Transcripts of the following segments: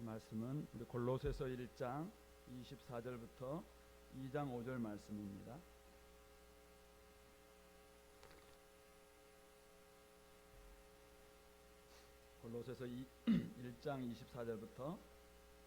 말씀은 우리 골로새서 1장 24절부터 2장 5절 말씀입니다. 골로새서 1장 24절부터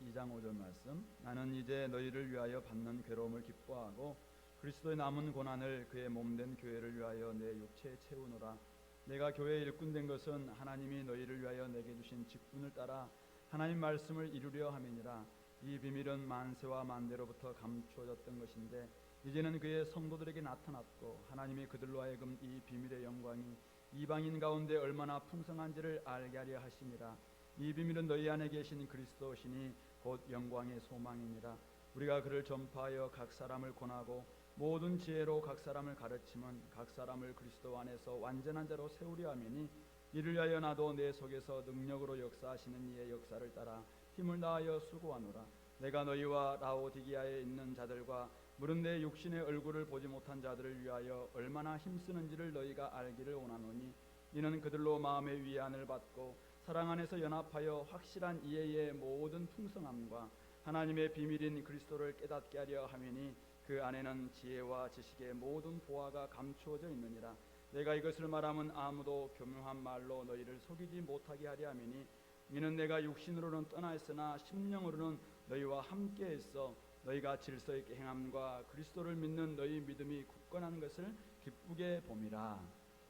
2장 5절 말씀. 나는 이제 너희를 위하여 받는 괴로움을 기뻐하고 그리스도의 남은 고난을 그의 몸된 교회를 위하여 내 육체에 채우노라. 내가 교회의 일꾼 된 것은 하나님이 너희를 위하여 내게 주신 직분을 따라 하나님 말씀을 이루려 함이니라. 이 비밀은 만세와 만대로부터 감추어졌던 것인데 이제는 그의 성도들에게 나타났고 하나님이 그들로 하여금 이 비밀의 영광이 이방인 가운데 얼마나 풍성한지를 알게 하려 하심이라. 이 비밀은 너희 안에 계신 그리스도시니 곧 영광의 소망이니라. 우리가 그를 전파하여 각 사람을 권하고 모든 지혜로 각 사람을 가르치면 각 사람을 그리스도 안에서 완전한 자로 세우려 함이니 이를 위하여 나도 내 속에서 능력으로 역사하시는 이의 역사를 따라 힘을 다하여 수고하노라. 내가 너희와 라오디기아에 있는 자들과 무릇 내 육신의 얼굴을 보지 못한 자들을 위하여 얼마나 힘쓰는지를 너희가 알기를 원하노니 이는 그들로 마음의 위안을 받고 사랑 안에서 연합하여 확실한 이해의 모든 풍성함과 하나님의 비밀인 그리스도를 깨닫게 하려 함이니 그 안에는 지혜와 지식의 모든 보화가 감추어져 있느니라. 내가 이것을 말하면 아무도 교묘한 말로 너희를 속이지 못하게 하려 함이니 이는 내가 육신으로는 떠나 있으나 심령으로는 너희와 함께 있어 너희가 질서 있게 행함과 그리스도를 믿는 너희 믿음이 굳건한 것을 기쁘게 봄이라.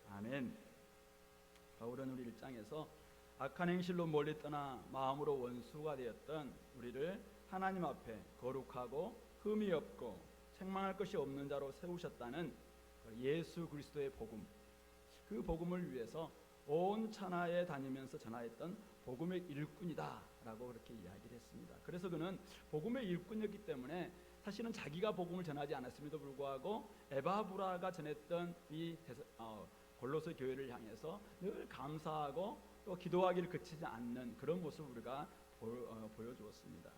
아멘. 바울은 우리 1장에서 악한 행실로 멀리 떠나 마음으로 원수가 되었던 우리를 하나님 앞에 거룩하고 흠이 없고 책망할 것이 없는 자로 세우셨다는 예수 그리스도의 복음, 그 복음을 위해서 온 천하에 다니면서 전하였던 복음의 일꾼이다 라고 그렇게 이야기를 했습니다. 그래서 그는 복음의 일꾼이었기 때문에 사실은 자기가 복음을 전하지 않았음에도 불구하고 에바브라가 전했던 이 골로새 교회를 향해서 늘 감사하고 또 기도하기를 그치지 않는 그런 모습을 우리가 보여주었습니다.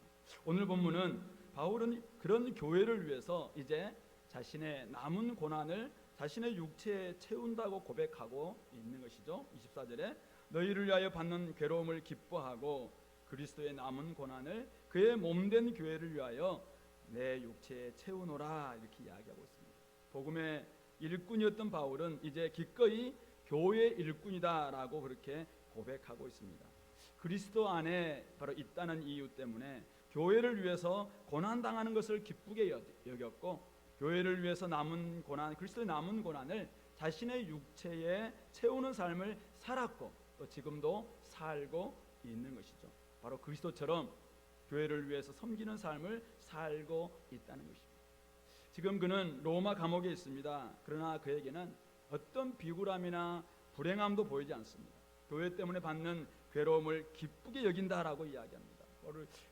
오늘 본문은 바울은 그런 교회를 위해서 이제 자신의 남은 고난을 자신의 육체에 채운다고 고백하고 있는 것이죠. 24절에 너희를 위하여 받는 괴로움을 기뻐하고 그리스도의 남은 고난을 그의 몸된 교회를 위하여 내 육체에 채우노라 이렇게 이야기하고 있습니다. 복음의 일꾼이었던 바울은 이제 기꺼이 교회의 일꾼이다라고 그렇게 고백하고 있습니다. 그리스도 안에 바로 있다는 이유 때문에 교회를 위해서 고난당하는 것을 기쁘게 여겼고 교회를 위해서 남은 고난, 그리스도의 남은 고난을 자신의 육체에 채우는 삶을 살았고 또 지금도 살고 있는 것이죠. 바로 그리스도처럼 교회를 위해서 섬기는 삶을 살고 있다는 것입니다. 지금 그는 로마 감옥에 있습니다. 그러나 그에게는 어떤 비굴함이나 불행함도 보이지 않습니다. 교회 때문에 받는 괴로움을 기쁘게 여긴다라고 이야기합니다.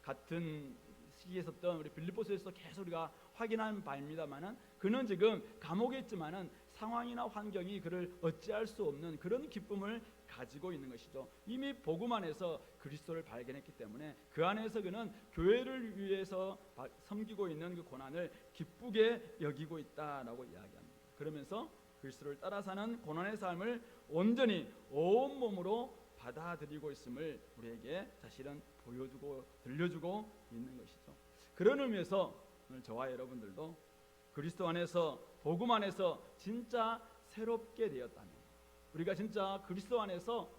같은 시기에 있었던 우리 빌립보서에서 계속 우리가 확인한 바입니다만은 그는 지금 감옥에 있지만은 상황이나 환경이 그를 어찌할 수 없는 그런 기쁨을 가지고 있는 것이죠. 이미 복음 안에서 그리스도를 발견했기 때문에 그 안에서 그는 교회를 위해서 섬기고 있는 그 고난을 기쁘게 여기고 있다라고 이야기합니다. 그러면서 그리스도를 따라 사는 고난의 삶을 온전히 온몸으로 받아들이고 있음을 우리에게 사실은 보여주고 들려주고 있는 것이죠. 그런 의미에서 오늘 저와 여러분들도 그리스도 안에서 복음 안에서 진짜 새롭게 되었다면 우리가 진짜 그리스도 안에서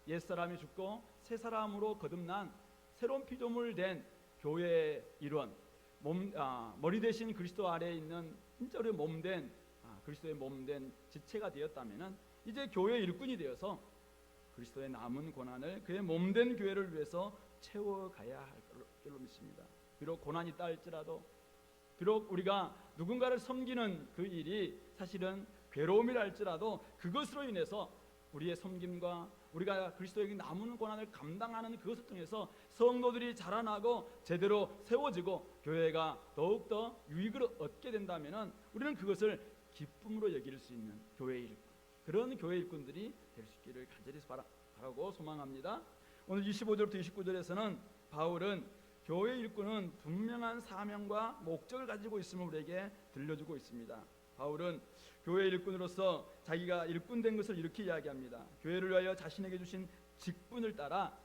옛사람이 죽고 새 사람으로 거듭난 새로운 피조물 된 교회의 일원 머리 대신 그리스도 아래에 있는 진짜 우리 몸된 그리스도의 몸된 지체가 되었다면 이제 교회의 일꾼이 되어서 그리스도의 남은 고난을 그의 몸된 교회를 위해서 채워가야 할 줄로 믿습니다. 비록 고난이 있다 할지라도 비록 우리가 누군가를 섬기는 그 일이 사실은 괴로움이라 할지라도 그것으로 인해서 우리의 섬김과 우리가 그리스도에게 남은 고난을 감당하는 그것을 통해서 성도들이 자라나고 제대로 세워지고 교회가 더욱더 유익을 얻게 된다면 우리는 그것을 기쁨으로 여길 수 있는 교회의 일꾼, 그런 교회 일꾼들이 될 수 있기를 간절히 바라고 소망합니다. 오늘 25절부터 29절에서는 바울은 교회 일꾼은 분명한 사명과 목적을 가지고 있음을 우리에게 들려주고 있습니다. 바울은 교회 일꾼으로서 자기가 일꾼된 것을 이렇게 이야기합니다. 교회를 위하여 자신에게 주신 직분을 따라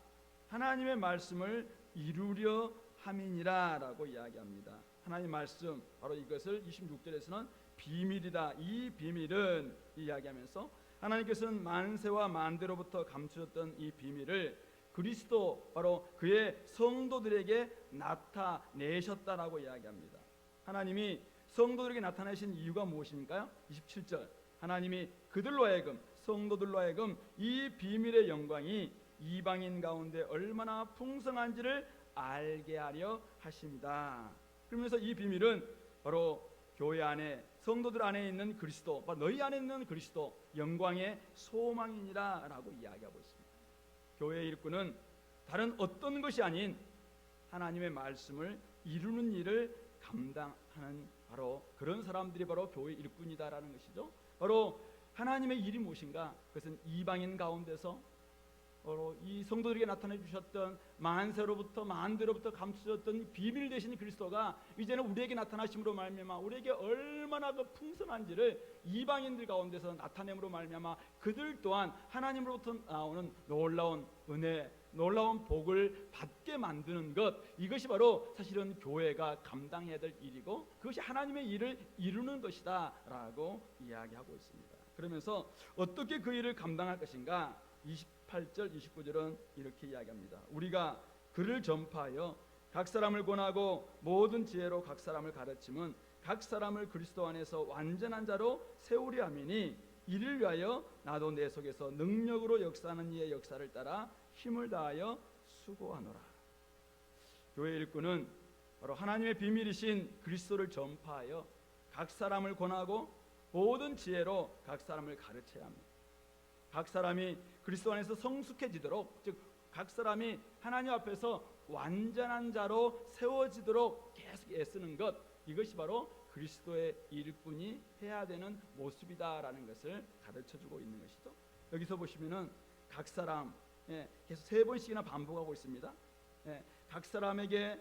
하나님의 말씀을 이루려 함이니라라고 이야기합니다. 하나님 말씀 바로 이것을 26절에서는 비밀이다. 이 비밀은 이야기하면서 하나님께서는 만세와 만대로부터 감추셨던 이 비밀을 그리스도 바로 그의 성도들에게 나타내셨다라고 이야기합니다. 하나님이 성도들에게 나타내신 이유가 무엇입니까? 27절 하나님이 그들로 하여금 성도들로 하여금 이 비밀의 영광이 이방인 가운데 얼마나 풍성한지를 알게 하려 하십니다. 그러면서 이 비밀은 바로 교회 안에 성도들 안에 있는 그리스도, 바로 너희 안에 있는 그리스도 영광의 소망이니라 라고 이야기하고 있습니다. 교회의 일꾼은 다른 어떤 것이 아닌 하나님의 말씀을 이루는 일을 감당하는 바로 그런 사람들이 바로 교회 일꾼이다라는 것이죠. 바로 하나님의 일이 무엇인가? 그것은 이방인 가운데서 바로 이 성도들에게 나타내 주셨던 만세로부터 만대로부터 감추셨던 비밀 되신 그리스도가 이제는 우리에게 나타나심으로 말미암아 우리에게 얼마나 그 풍성한지를 이방인들 가운데서 나타냄으로 말미암아 그들 또한 하나님으로부터 나오는 놀라운 은혜, 놀라운 복을 받게 만드는 것, 이것이 바로 사실은 교회가 감당해야 될 일이고 그것이 하나님의 일을 이루는 것이다 라고 이야기하고 있습니다. 그러면서 어떻게 그 일을 감당할 것인가? 28절 29절은 이렇게 이야기합니다. 우리가 그를 전파하여 각 사람을 권하고 모든 지혜로 각 사람을 가르침은 각 사람을 그리스도 안에서 완전한 자로 세우려 함이니 이를 위하여 나도 내 속에서 능력으로 역사하는 이의 역사를 따라 힘을 다하여 수고하노라. 교회 일꾼은 바로 하나님의 비밀이신 그리스도를 전파하여 각 사람을 권하고 모든 지혜로 각 사람을 가르쳐야 합니다. 각 사람이 그리스도 안에서 성숙해지도록, 즉 각 사람이 하나님 앞에서 완전한 자로 세워지도록 계속 애쓰는 것, 이것이 바로 그리스도의 일꾼이 해야 되는 모습이다라는 것을 가르쳐주고 있는 것이죠. 여기서 보시면은 각 사람 계속 3번씩이나 반복하고 있습니다. 각 사람에게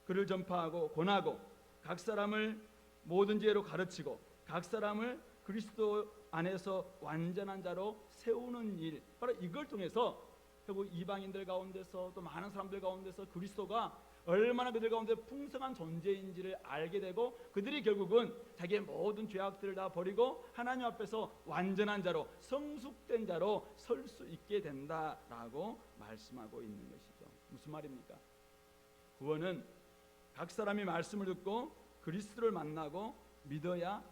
그를 전파하고 권하고 각 사람을 모든 지혜로 가르치고 각 사람을 그리스도 안에서 완전한 자로 세우는 일, 바로 이걸 통해서 결국 이방인들 가운데서 또 많은 사람들 가운데서 그리스도가 얼마나 그들 가운데 풍성한 존재인지를 알게 되고 그들이 결국은 자기의 모든 죄악들을 다 버리고 하나님 앞에서 완전한 자로 성숙된 자로 설 수 있게 된다라고 말씀하고 있는 것이죠. 무슨 말입니까? 구원은 각 사람이 말씀을 듣고 그리스도를 만나고 믿어야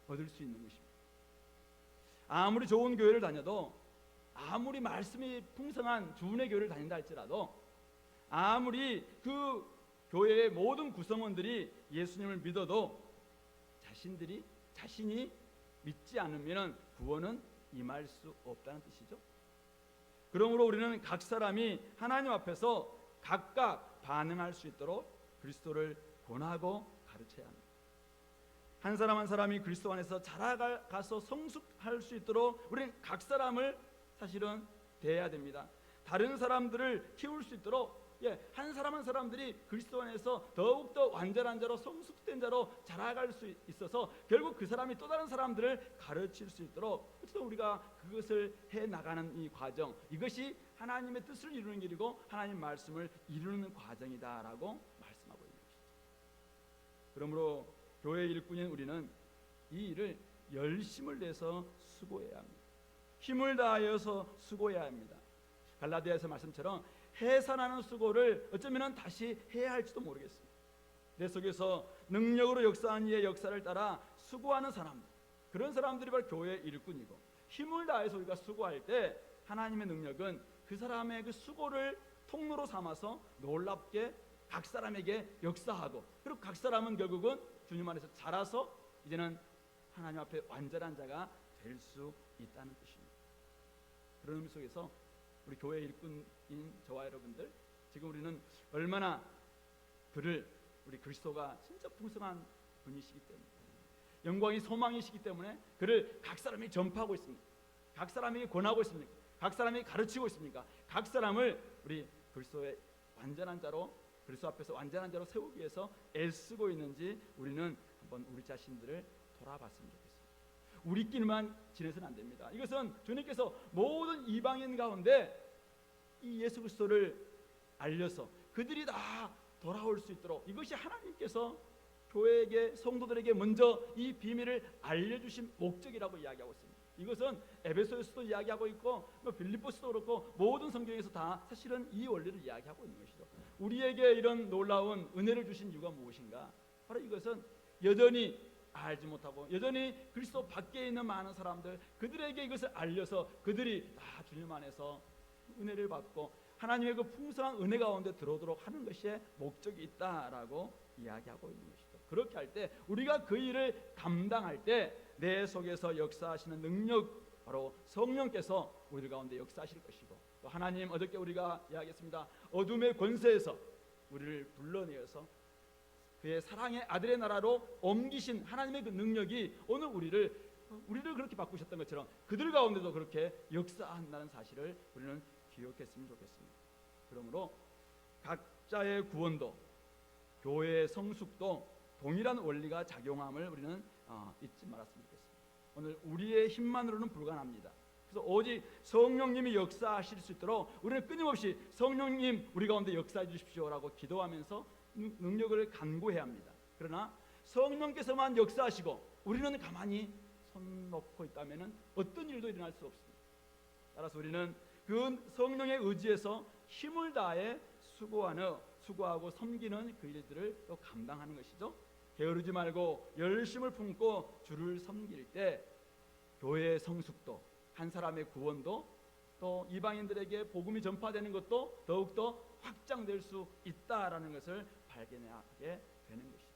얻을 수 있는 것입니다. 아무리 좋은 교회를 다녀도, 아무리 말씀이 풍성한 주은혜 교회를 다닌다 할지라도, 아무리 그 교회의 모든 구성원들이 예수님을 믿어도 자신이 믿지 않으면 구원은 임할 수 없다는 뜻이죠. 그러므로 우리는 각 사람이 하나님 앞에서 각각 반응할 수 있도록 그리스도를 권하고 가르쳐야 합니다. 한 사람 한 사람이 그리스도 안에서 자라가서 성숙할 수 있도록 우리는 각 사람을 사실은 대해야 됩니다. 다른 사람들을 키울 수 있도록 한 사람 한 사람들이 그리스도 안에서 더욱더 완전한 자로 성숙된 자로 자라갈 수 있어서 결국 그 사람이 또 다른 사람들을 가르칠 수 있도록 그래서 우리가 그것을 해나가는 이 과정, 이것이 하나님의 뜻을 이루는 길이고 하나님 말씀을 이루는 과정이다라고 말씀하고 있는 것이죠. 그러므로 교회 일꾼인 우리는 이 일을 열심을 내서 수고해야 합니다. 힘을 다하여서 수고해야 합니다. 갈라디아에서 말씀처럼 해산하는 수고를 어쩌면 다시 해야 할지도 모르겠습니다. 내 속에서 능력으로 역사하는 이의 역사를 따라 수고하는 사람들, 그런 사람들이 바로 교회의 일꾼이고, 힘을 다해서 우리가 수고할 때 하나님의 능력은 그 사람의 그 수고를 통로로 삼아서 놀랍게 각 사람에게 역사하고, 그리고 각 사람은 결국은 주님 안에서 자라서 이제는 하나님 앞에 완전한 자가 될 수 있다는 뜻입니다. 그런 의미 속에서 우리 교회 일꾼인 저와 여러분들, 지금 우리는 얼마나 우리 그리스도가 진짜 풍성한 분이시기 때문에, 영광이 소망이시기 때문에 그를 각 사람이 전파하고 있습니다. 각 사람이 권하고 있습니까? 각 사람이 가르치고 있습니까? 각 사람을 우리 그리스도의 완전한 자로, 그리스도 앞에서 완전한 자로 세우기 위해서 애쓰고 있는지 우리는 한번 우리 자신들을 돌아봤으면 좋겠습니다. 우리끼리만 지내서는 안 됩니다. 이것은 주님께서 모든 이방인 가운데 이 예수 그리스도를 알려서 그들이 다 돌아올 수 있도록 이것이 하나님께서 교회에게 성도들에게 먼저 이 비밀을 알려주신 목적이라고 이야기하고 있습니다. 이것은 에베소에서도 이야기하고 있고 빌립보서도 그렇고 모든 성경에서 다 사실은 이 원리를 이야기하고 있는 것이죠. 우리에게 이런 놀라운 은혜를 주신 이유가 무엇인가? 바로 이것은 여전히 알지 못하고 여전히 그리스도 밖에 있는 많은 사람들, 그들에게 이것을 알려서 그들이 다 주님 안에서 은혜를 받고 하나님의 그 풍성한 은혜 가운데 들어오도록 하는 것이 목적이 있다라고 이야기하고 있는 것이죠. 그렇게 할 때 우리가 그 일을 감당할 때 내 속에서 역사하시는 능력, 바로 성령께서 우리 가운데 역사하실 것이고, 또 하나님 어저께 우리가 이야기했습니다. 어둠의 권세에서 우리를 불러내어서 그의 사랑의 아들의 나라로 옮기신 하나님의 그 능력이 오늘 우리를 그렇게 바꾸셨던 것처럼 그들 가운데도 그렇게 역사한다는 사실을 우리는 기억했으면 좋겠습니다. 그러므로 각자의 구원도 교회의 성숙도 동일한 원리가 작용함을 우리는 잊지 말았으면 좋겠습니다. 오늘 우리의 힘만으로는 불가능합니다. 그래서 오직 성령님이 역사하실 수 있도록 우리는 끊임없이 성령님 우리 가운데 역사해 주십시오라고 기도하면서 능력을 간구해야 합니다. 그러나 성령께서만 역사하시고 우리는 가만히 손 놓고 있다면 어떤 일도 일어날 수 없습니다. 따라서 우리는 그 성령의 의지에서 힘을 다해 수고하고 섬기는 그 일들을 또 감당하는 것이죠. 게으르지 말고 열심을 품고 주를 섬길 때 교회의 성숙도, 한 사람의 구원도, 또 이방인들에게 복음이 전파되는 것도 더욱더 확장될 수 있다라는 것을 발견하게 되는 것이죠.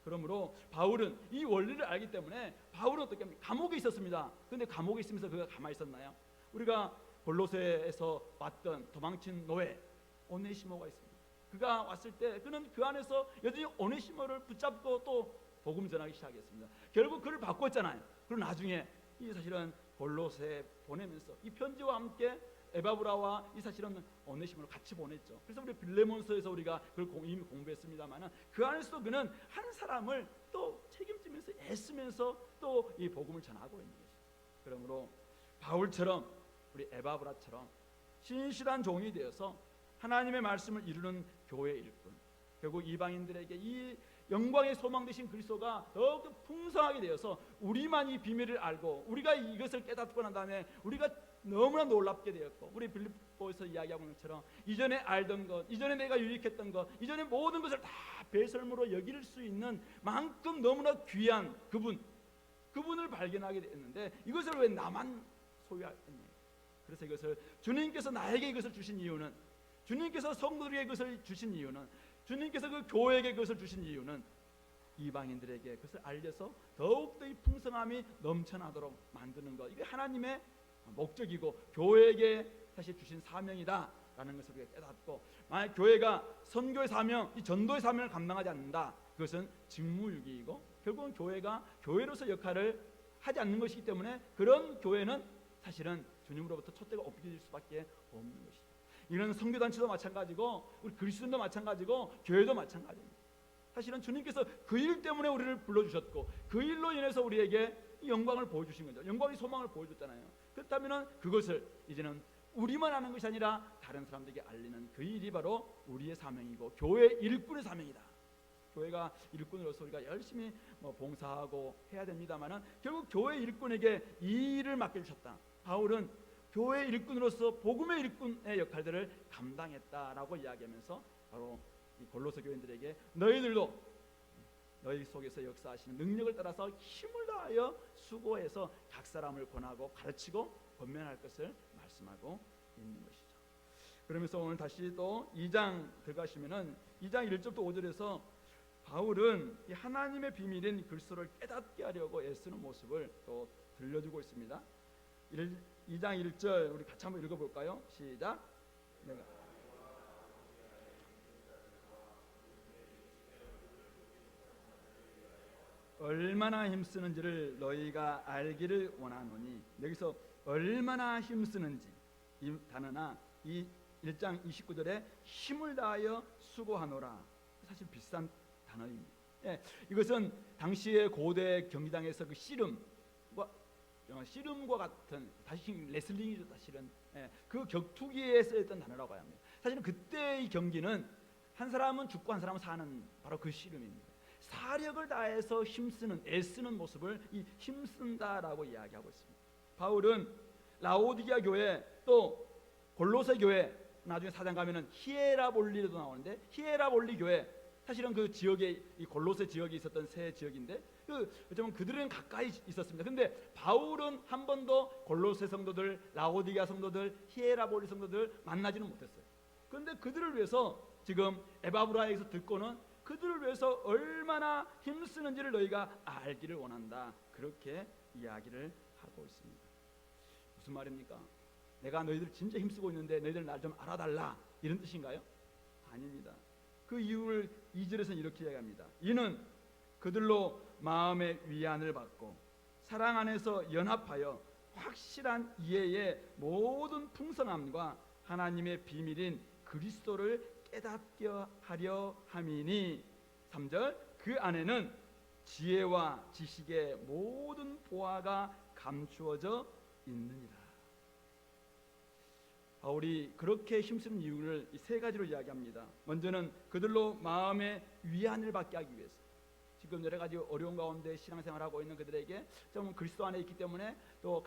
그러므로 바울은 이 원리를 알기 때문에 바울은 어떻게 합니까? 감옥에 있었습니다. 그런데 감옥에 있으면서 그가 가만히 있었나요? 우리가 골로새에서 봤던 도망친 노예 오네시모가 있습니다. 그가 왔을 때 그는 그 안에서 여전히 오네시모를 붙잡고 또 복음 전하기 시작했습니다. 결국 그를 바꿨잖아요. 그리고 나중에 이 사실은 골로새 보내면서 이 편지와 함께 에바브라와 이 사실은 오네시모를 같이 보냈죠. 그래서 우리 빌레몬서에서 우리가 그걸 이미 공부했습니다만 그 안에서도 그는 한 사람을 또 책임지면서 애쓰면서 또 이 복음을 전하고 있는 것이죠. 그러므로 바울처럼 우리 에바브라처럼 신실한 종이 되어서 하나님의 말씀을 이루는 교회 일꾼, 결국 이방인들에게 이 영광의 소망 되신 그리스도가 더욱더 풍성하게 되어서 우리만 이 비밀을 알고 우리가 이것을 깨닫고 난 다음에 우리가 너무나 놀랍게 되었고, 우리 빌립보에서 이야기하고 있는 것처럼 이전에 알던 것, 이전에 내가 유익했던 것, 이전에 모든 것을 다 배설물로 여길 수 있는 만큼 너무나 귀한 그분을 발견하게 됐는데 이것을 왜 나만 소유하겠냐. 그래서 이것을 주님께서 나에게 이것을 주신 이유는, 주님께서 성도들에게 그것을 주신 이유는, 주님께서 그 교회에게 그것을 주신 이유는 이방인들에게 그것을 알려서 더욱더 이 풍성함이 넘쳐나도록 만드는 것, 이게 하나님의 목적이고 교회에게 사실 주신 사명이다라는 것을 우리가 깨닫고, 만약 교회가 선교의 사명, 이 전도의 사명을 감당하지 않는다, 그것은 직무유기이고 결국은 교회가 교회로서 역할을 하지 않는 것이기 때문에 그런 교회는 사실은 주님으로부터 촛대가 엎겨질 수밖에 없는 것이죠. 이런 선교단체도 마찬가지고 우리 그리스도인도 마찬가지고 교회도 마찬가지입니다. 사실은 주님께서 그 일 때문에 우리를 불러주셨고 그 일로 인해서 우리에게 이 영광을 보여주신 거죠. 영광의 소망을 보여줬잖아요. 그렇다면 그것을 이제는 우리만 하는 것이 아니라 다른 사람들에게 알리는 그 일이 바로 우리의 사명이고 교회 일꾼의 사명이다. 교회가 일꾼으로서 우리가 열심히 봉사하고 해야 됩니다만은 결국 교회 일꾼에게 이 일을 맡겨주셨다. 바울은 교회 일꾼으로서 복음의 일꾼의 역할들을 감당했다라고 이야기하면서 바로 이 골로새 교인들에게 너희들도 너희 속에서 역사하시는 능력을 따라서 힘을 다하여 수고해서 각 사람을 권하고 가르치고 권면할 것을 말씀하고 있는 것이죠. 그러면서 오늘 다시 또 2장 들어가시면은 2장 1절부터 5절에서 바울은 이 하나님의 비밀인 그리스도를 깨닫게 하려고 애쓰는 모습을 또 들려주고 있습니다. 2장 1절 우리 같이 한번 읽어볼까요? 시작. 내가 얼마나 힘쓰는지를 너희가 알기를 원하노니, 여기서 얼마나 힘쓰는지 이 단어나 이 1장 29절에 힘을 다하여 수고하노라, 사실 비싼 단어입니다. 예, 이것은 당시의 고대 경기장에서 그 씨름과 같은, 다시 레슬링이죠 사실은. 예, 그 격투기에 쓰였던 단어라고 합니다. 사실은 그때의 경기는 한 사람은 죽고 한 사람은 사는 바로 그 씨름입니다. 사력을 다해서 힘쓰는, 애쓰는 모습을 이 힘쓴다라고 이야기하고 있습니다. 바울은 라오디게아 교회, 또 골로새 교회, 나중에 4장 가면은 히에라볼리도 나오는데, 히에라볼리 교회, 사실은 그 지역에, 이 골로새 지역에 있었던 세 지역인데, 어쩌면 그들은 가까이 있었습니다. 근데 바울은 한 번도 골로새 성도들, 라오디게아 성도들, 히에라볼리 성도들 만나지는 못했어요. 그런데 그들을 위해서 지금 에바브라에서 듣고는 그들을 위해서 얼마나 힘쓰는지를 너희가 알기를 원한다, 그렇게 이야기를 하고 있습니다. 무슨 말입니까? 내가 너희들 진짜 힘쓰고 있는데 너희들 날 좀 알아달라, 이런 뜻인가요? 아닙니다. 그 이유를 2절에서는 이렇게 이야기합니다. 이는 그들로 마음의 위안을 받고 사랑 안에서 연합하여 확실한 이해의 모든 풍성함과 하나님의 비밀인 그리스도를 깨닫게 하려 함이니. 3절, 그 안에는 지혜와 지식의 모든 보화가 감추어져 있느니라. 바울이 그렇게 힘쓰는 이유를 이 세 가지로 이야기합니다. 먼저는 그들로 마음의 위안을 받게 하기 위해서. 지금 여러 가지 어려운 가운데 신앙생활하고 있는 그들에게 좀 그리스도 안에 있기 때문에, 또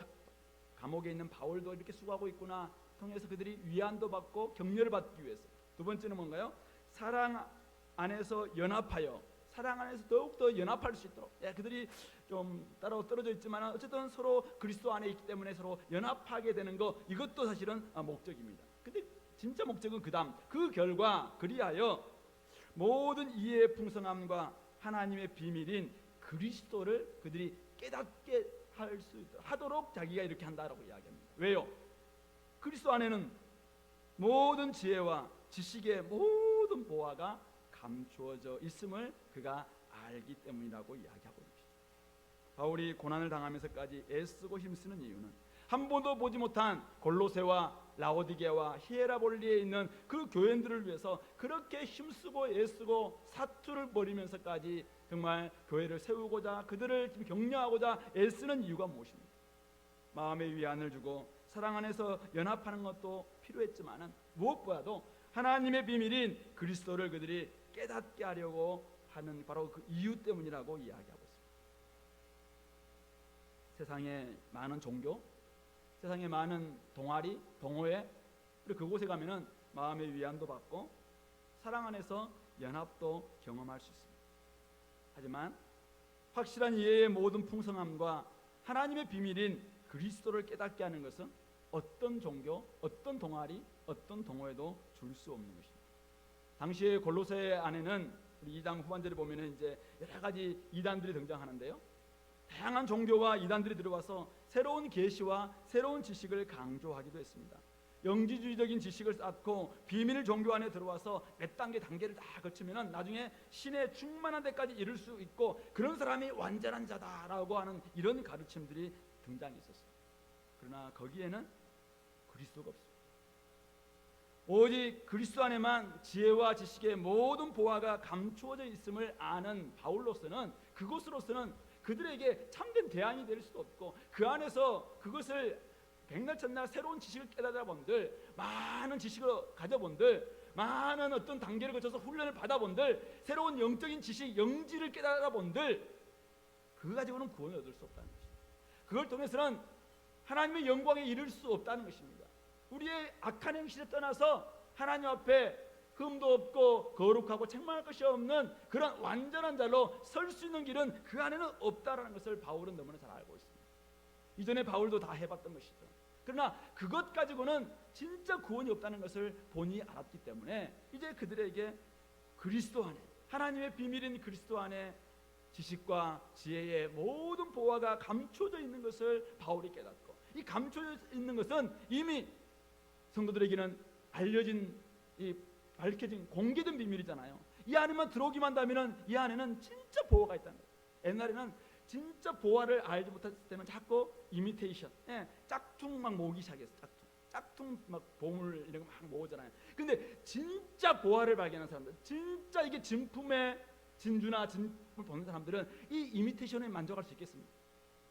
감옥에 있는 바울도 이렇게 수고하고 있구나 통해서 그들이 위안도 받고 격려를 받기 위해서. 두 번째는 뭔가요? 사랑 안에서 연합하여, 사랑 안에서 더욱더 연합할 수 있도록. 그들이 좀 따로 떨어져 있지만 어쨌든 서로 그리스도 안에 있기 때문에 서로 연합하게 되는 거, 이것도 사실은 목적입니다. 근데 진짜 목적은 그 결과 그리하여 모든 이해의 풍성함과 하나님의 비밀인 그리스도를 그들이 깨닫게 할 수 하도록 자기가 이렇게 한다라고 이야기합니다. 왜요? 그리스도 안에는 모든 지혜와 지식의 모든 보화가 감추어져 있음을 그가 알기 때문이라고 이야기하고 있습니다. 바울이 고난을 당하면서까지 애쓰고 힘쓰는 이유는 한 번도 보지 못한 골로새와 라오디게와 히에라볼리에 있는 그 교회들을 위해서 그렇게 힘쓰고 애쓰고 사투를 벌이면서까지 정말 교회를 세우고자, 그들을 격려하고자 애쓰는 이유가 무엇입니까? 마음의 위안을 주고 사랑 안에서 연합하는 것도 필요했지만 무엇보다도 하나님의 비밀인 그리스도를 그들이 깨닫게 하려고 하는 바로 그 이유 때문이라고 이야기하고 있습니다. 세상에 많은 종교, 세상에 많은 동아리, 동호회, 그리고 그곳에 가면은 마음의 위안도 받고 사랑 안에서 연합도 경험할 수 있습니다. 하지만 확실한 이해의 모든 풍성함과 하나님의 비밀인 그리스도를 깨닫게 하는 것은 어떤 종교, 어떤 동아리, 어떤 동호회도 줄 수 없는 것입니다. 당시에 골로새 안에는 우리 2장 후반절에 보면은 이제 여러 가지 이단들이 등장하는데요. 다양한 종교와 이단들이 들어와서 새로운 계시와 새로운 지식을 강조하기도 했습니다. 영지주의적인 지식을 쌓고 비밀 종교 안에 들어와서 몇 단계를 다 거치면은 나중에 신의 충만한 데까지 이룰 수 있고 그런 사람이 완전한 자다라고 하는 이런 가르침들이 등장했었어요. 그러나 거기에는 그리스도가 없습니다. 오직 그리스도 안에만 지혜와 지식의 모든 보화가 감추어져 있음을 아는 바울로서는, 그것으로서는 그들에게 참된 대안이 될 수도 없고, 그 안에서 그것을 백날 첫날 새로운 지식을 깨달아 본들, 많은 지식을 가져본들, 많은 어떤 단계를 거쳐서 훈련을 받아본들, 새로운 영적인 지식, 영지를 깨달아 본들, 그거 가지고는 구원을 얻을 수 없다는 것입니다. 그걸 통해서는 하나님의 영광에 이를 수 없다는 것입니다. 우리의 악한 행실을 떠나서 하나님 앞에 흠도 없고 거룩하고 책망할 것이 없는 그런 완전한 자로 설 수 있는 길은 그 안에는 없다라는 것을 바울은 너무나 잘 알고 있습니다. 이전에 바울도 다 해봤던 것이죠. 그러나 그것 가지고는 진짜 구원이 없다는 것을 본인이 알았기 때문에 이제 그들에게 그리스도 안에, 하나님의 비밀인 그리스도 안에 지식과 지혜의 모든 보화가 감춰져 있는 것을 바울이 깨닫고, 이 감춰져 있는 것은 이미 성도들에게는 알려진, 이 밝혀진, 공개된 비밀이잖아요. 이 안에만 들어오기만 하면은 이 안에는 진짜 보화가 있다는 거예요. 옛날에는 진짜 보화를 알지 못했을 때는 자꾸 이미테이션, 짝퉁 막 모으기 시작했어요. 짝퉁 막 보물 이런 거 막 모으잖아요. 근데 진짜 보화를 발견한 사람들, 진짜 이게 진품의 진주나 진품을 보는 사람들은 이 이미테이션에 만족할 수 있겠습니까?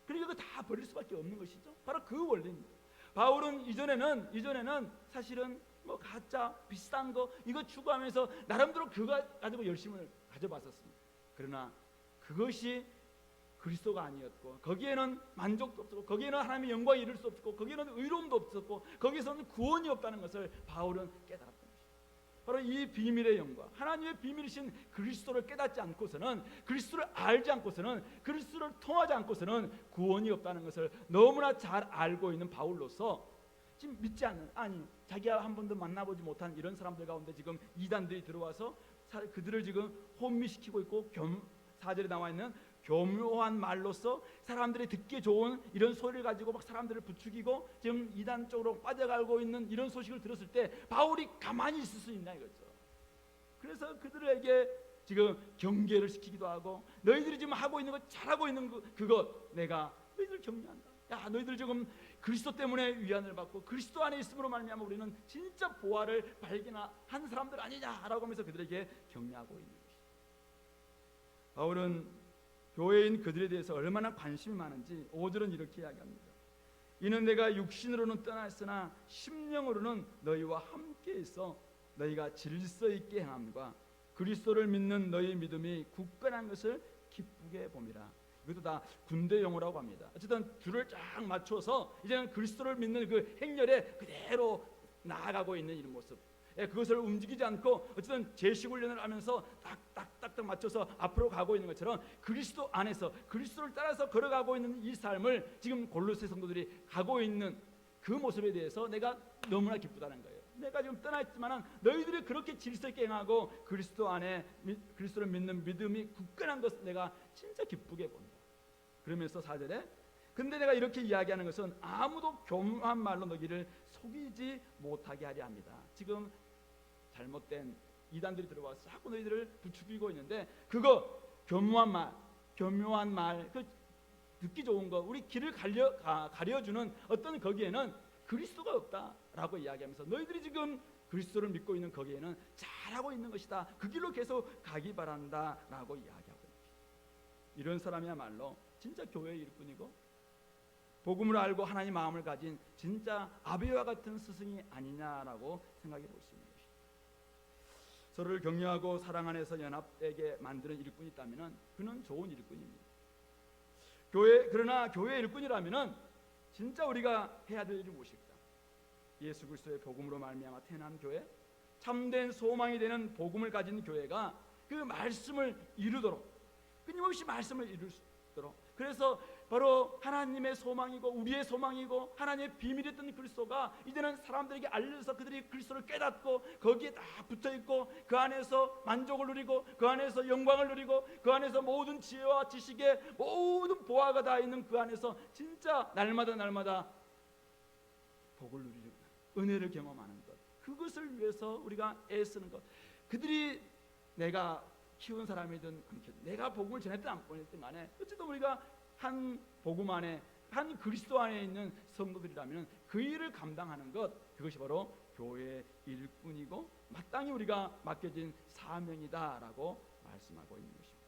그러니까 그거 다 버릴 수밖에 없는 것이죠. 바로 그 원리입니다. 바울은 이전에는 사실은 뭐 가짜 비싼 거 이거 추구하면서 나름대로 그거 가지고 열심을 가져봤었습니다. 그러나 그것이 그리스도가 아니었고, 거기에는 만족도 없었고, 거기에는 하나님의 영광에 이를 수 없었고, 거기에는 의로움도 없었고, 거기서는 구원이 없다는 것을 바울은 깨달았던 것입니다. 바로 이 비밀의 영광, 하나님의 비밀이신 그리스도를 깨닫지 않고서는, 그리스도를 알지 않고서는, 그리스도를 통하지 않고서는 구원이 없다는 것을 너무나 잘 알고 있는 바울로서 지금 믿지 않는, 아니 자기가 한 번도 만나보지 못한 이런 사람들 가운데 지금 이단들이 들어와서 그들을 지금 혼미시키고 있고, 4절에 나와 있는 교묘한 말로서 사람들이 듣기 좋은 이런 소리를 가지고 막 사람들을 부추기고 지금 이단 쪽으로 빠져가고 있는 이런 소식을 들었을 때 바울이 가만히 있을 수 있나 이거죠. 그래서 그들에게 지금 경계를 시키기도 하고, 너희들이 지금 하고 있는 것, 잘하고 있는 그것 내가 너희들 격려한다. 야, 너희들 지금 그리스도 때문에 위안을 받고 그리스도 안에 있음으로 말미암아 우리는 진짜 보화를 발견한 사람들 아니냐라고 하면서 그들에게 격려하고 있는 것이죠. 바울은 교회인 그들에 대해서 얼마나 관심이 많은지 5절은 이렇게 이야기합니다. 이는 내가 육신으로는 떠났으나 심령으로는 너희와 함께 있어 너희가 질서 있게 행함과 그리스도를 믿는 너희 믿음이 굳건한 것을 기쁘게 봄이라. 이것도 다 군대 용어라고 합니다. 어쨌든 줄을 쫙 맞춰서 이제는 그리스도를 믿는 그 행렬에 그대로 나아가고 있는 이런 모습, 그것을 움직이지 않고 어쨌든 제식 훈련을 하면서 딱딱딱딱 맞춰서 앞으로 가고 있는 것처럼 그리스도 안에서 그리스도를 따라서 걸어가고 있는 이 삶을 지금 골로새 성도들이 가고 있는 그 모습에 대해서 내가 너무나 기쁘다는 거예요. 내가 지금 떠나 있지만은 너희들이 그렇게 질서 있게 행하고 그리스도 안에 그리스도를 믿는 믿음이 굳건한 것을 내가 진짜 기쁘게 본다. 그러면서 4절에 근데 내가 이렇게 이야기하는 것은 아무도 교묘한 말로 너희를 속이지 못하게 하려 합니다. 지금 잘못된 이단들이 들어와서 자꾸 너희들을 부추기고 있는데, 그거 교묘한 말, 그 듣기 좋은 거, 우리 길을 가려주는 어떤 거기에는 그리스도가 없다라고 이야기하면서 너희들이 지금 그리스도를 믿고 있는 거기에는 잘하고 있는 것이다. 그 길로 계속 가기 바란다라고 이야기하고 있는 것이다. 이런 사람이야말로 진짜 교회의 일꾼이고 복음을 알고 하나님 마음을 가진 진짜 아비와 같은 스승이 아니냐라고 생각해 볼 수 있는 것입니다. 서로를 격려하고 사랑 안에서 연합되게 만드는 일꾼이 있다면 그는 좋은 일꾼입니다. 그러나 교회 일꾼이라면 진짜 우리가 해야 될 일이 무엇일까? 예수 그리스도의 복음으로 말미암아 태어난 교회, 참된 소망이 되는 복음을 가진 교회가 그 말씀을 이루도록, 끊임없이 말씀을 이룰 수 있도록, 그래서 바로 하나님의 소망이고 우리의 소망이고 하나님의 비밀이었던 그리스도가 이제는 사람들에게 알려서 그들이 그리스도를 깨닫고 거기에 다 붙어있고 그 안에서 만족을 누리고 그 안에서 영광을 누리고 그 안에서 모든 지혜와 지식의 모든 보화가 다 있는 그 안에서 진짜 날마다 복을 누리는 것, 은혜를 경험하는 것, 그것을 위해서 우리가 애쓰는 것. 그들이 내가 키운 사람이든 내가 복음을 전했든 안 전했든 간에 어쨌든 우리가 한 복음 안에, 한 그리스도 안에 있는 성도들이라면 그 일을 감당하는 것, 그것이 바로 교회의 일꾼이고 마땅히 우리가 맡겨진 사명이다라고 말씀하고 있는 것입니다.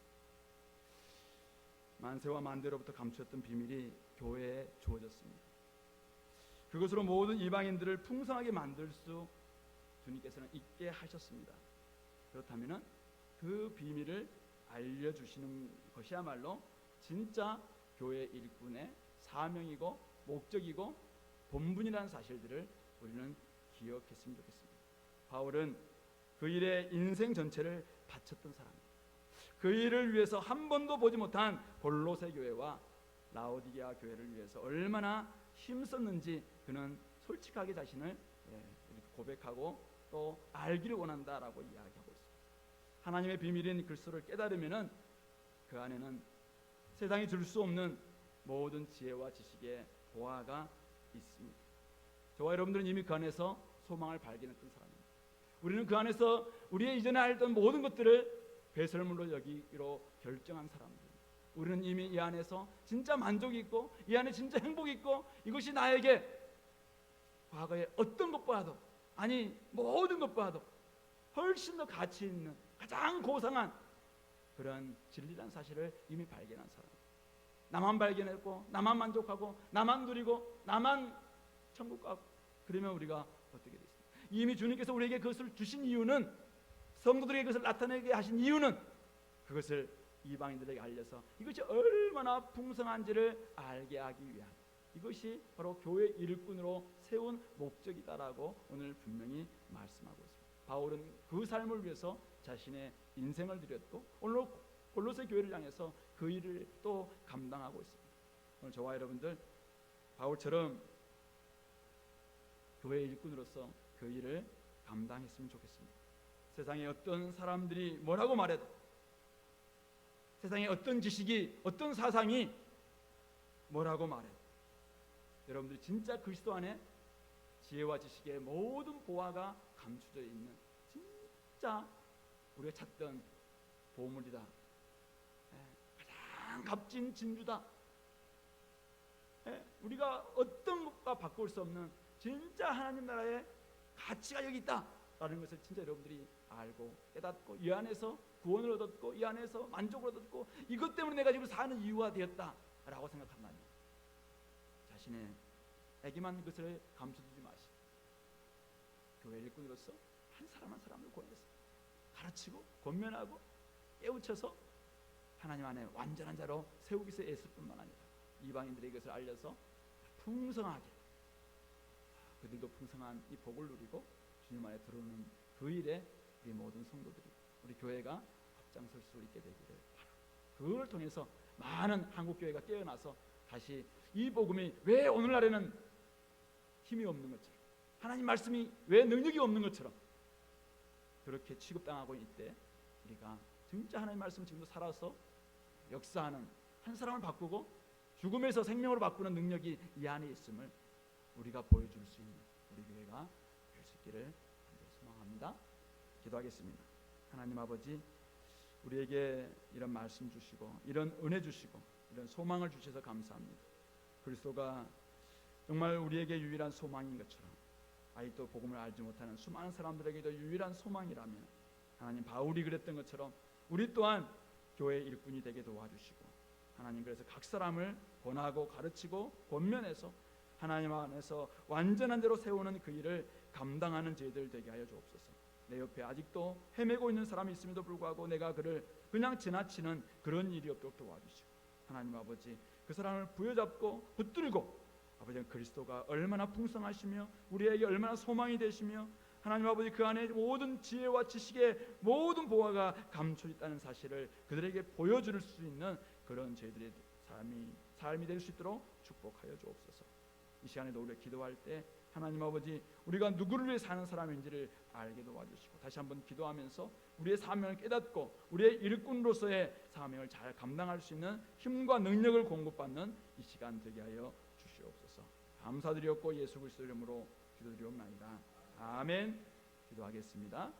만세와 만대로부터 감추었던 비밀이 교회에 주어졌습니다. 그것으로 모든 이방인들을 풍성하게 만들 수 주님께서는 있게 하셨습니다. 그렇다면 그 비밀을 알려주시는 것이야말로 진짜 교회 일꾼의 사명이고 목적이고 본분이라는 사실들을 우리는 기억했으면 좋겠습니다. 바울은 그 일에 인생 전체를 바쳤던 사람입니다. 그 일을 위해서 한 번도 보지 못한 골로새 교회와 라오디게아 교회를 위해서 얼마나 힘썼는지 그는 솔직하게 자신을 고백하고 또 알기를 원한다라고 이야기하고 있습니다. 하나님의 비밀인 그리스도를 깨달으면은 그 안에는 세상이 줄 수 없는 모든 지혜와 지식의 보화가 있습니다. 저와 여러분들은 이미 그 안에서 소망을 발견했던 사람입니다. 우리는 그 안에서 우리의 이전에 알던 모든 것들을 배설물로 여기기로 결정한 사람들입니다. 우리는 이미 이 안에서 진짜 만족이 있고 이 안에 진짜 행복이 있고 이것이 나에게 과거의 어떤 것보다도, 아니 모든 것보다도 훨씬 더 가치 있는 가장 고상한 그런 진리란 사실을 이미 발견한 사람. 나만 발견했고 나만 만족하고 나만 누리고 나만 천국 가고, 그러면 우리가 어떻게 되겠습니까? 이미 주님께서 우리에게 그것을 주신 이유는, 성도들에게 그것을 나타내게 하신 이유는 그것을 이방인들에게 알려서 이것이 얼마나 풍성한지를 알게 하기 위한, 이것이 바로 교회 일꾼으로 세운 목적이다라고 오늘 분명히 말씀하고 있습니다. 바울은 그 삶을 위해서 자신의 인생을 드렸고 오늘 골로새 교회를 향해서 그 일을 또 감당하고 있습니다. 오늘 저와 여러분들 바울처럼 교회 일꾼으로서 그 일을 감당했으면 좋겠습니다. 세상에 어떤 사람들이 뭐라고 말해도, 세상에 어떤 지식이, 어떤 사상이 뭐라고 말해도 여러분들이 진짜 그리스도 안에 지혜와 지식의 모든 보화가 감추져 있는 진짜 우리가 찾던 보물이다, 가장 값진 진주다, 우리가 어떤 것과 바꿀 수 없는 진짜 하나님 나라의 가치가 여기 있다라는 것을 진짜 여러분들이 알고 깨닫고 이 안에서 구원을 얻었고 이 안에서 만족을 얻었고 이것 때문에 내가 지금 사는 이유가 되었다라고 생각한다면 자신에게만 그것을 감춰두지 마시고 교회 일꾼으로서 한 사람 한 사람을 권해서 가르치고 권면하고 깨우쳐서 하나님 안에 완전한 자로 세우기 위해서 애쓸 뿐만 아니라 이방인들에게 그것을 알려서 풍성하게 그들도 풍성한 이 복을 누리고 주님 안에 들어오는 그 일에 우리 모든 성도들이, 우리 교회가 앞장설 수 있게 되기를 바랍니다. 그걸 통해서 많은 한국교회가 깨어나서 다시 이 복음이 왜 오늘날에는 힘이 없는 것처럼, 하나님 말씀이 왜 능력이 없는 것처럼 그렇게 취급당하고 있을 때 우리가 진짜 하나님 말씀 지금도 살아서 역사하는, 한 사람을 바꾸고 죽음에서 생명으로 바꾸는 능력이 이 안에 있음을 우리가 보여줄 수 있는 우리 교회가 될 수 있기를 소망합니다. 기도하겠습니다. 하나님 아버지, 우리에게 이런 말씀 주시고 이런 은혜 주시고 이런 소망을 주셔서 감사합니다. 그리스도가 정말 우리에게 유일한 소망인 것처럼 아직도 복음을 알지 못하는 수많은 사람들에게도 유일한 소망이라면 하나님, 바울이 그랬던 것처럼 우리 또한 교회 일꾼이 되게 도와주시고 하나님, 그래서 각 사람을 권하고 가르치고 권면해서 하나님 안에서 완전한 대로 세우는 그 일을 감당하는 저희들 되게 하여 주옵소서. 내 옆에 아직도 헤매고 있는 사람이 있음에도 불구하고 내가 그를 그냥 지나치는 그런 일이 없도록 도와주시고 하나님 아버지, 그 사람을 부여잡고 붙들고 아버지, 그리스도가 얼마나 풍성하시며 우리에게 얼마나 소망이 되시며 하나님 아버지, 그 안에 모든 지혜와 지식의 모든 보화가 감춰 있다는 사실을 그들에게 보여줄 수 있는 그런 저희들의 삶이 될 수 있도록 축복하여 주옵소서. 이 시간에도 우리가 기도할 때 하나님 아버지, 우리가 누구를 위해 사는 사람인지를 알게 도와주시고 다시 한번 기도하면서 우리의 사명을 깨닫고 우리의 일꾼으로서의 사명을 잘 감당할 수 있는 힘과 능력을 공급받는 이 시간 되게 하여 주시옵소서. 감사드렸고 예수 그리스도 이름으로 기도드리옵나이다. 아멘. 기도하겠습니다.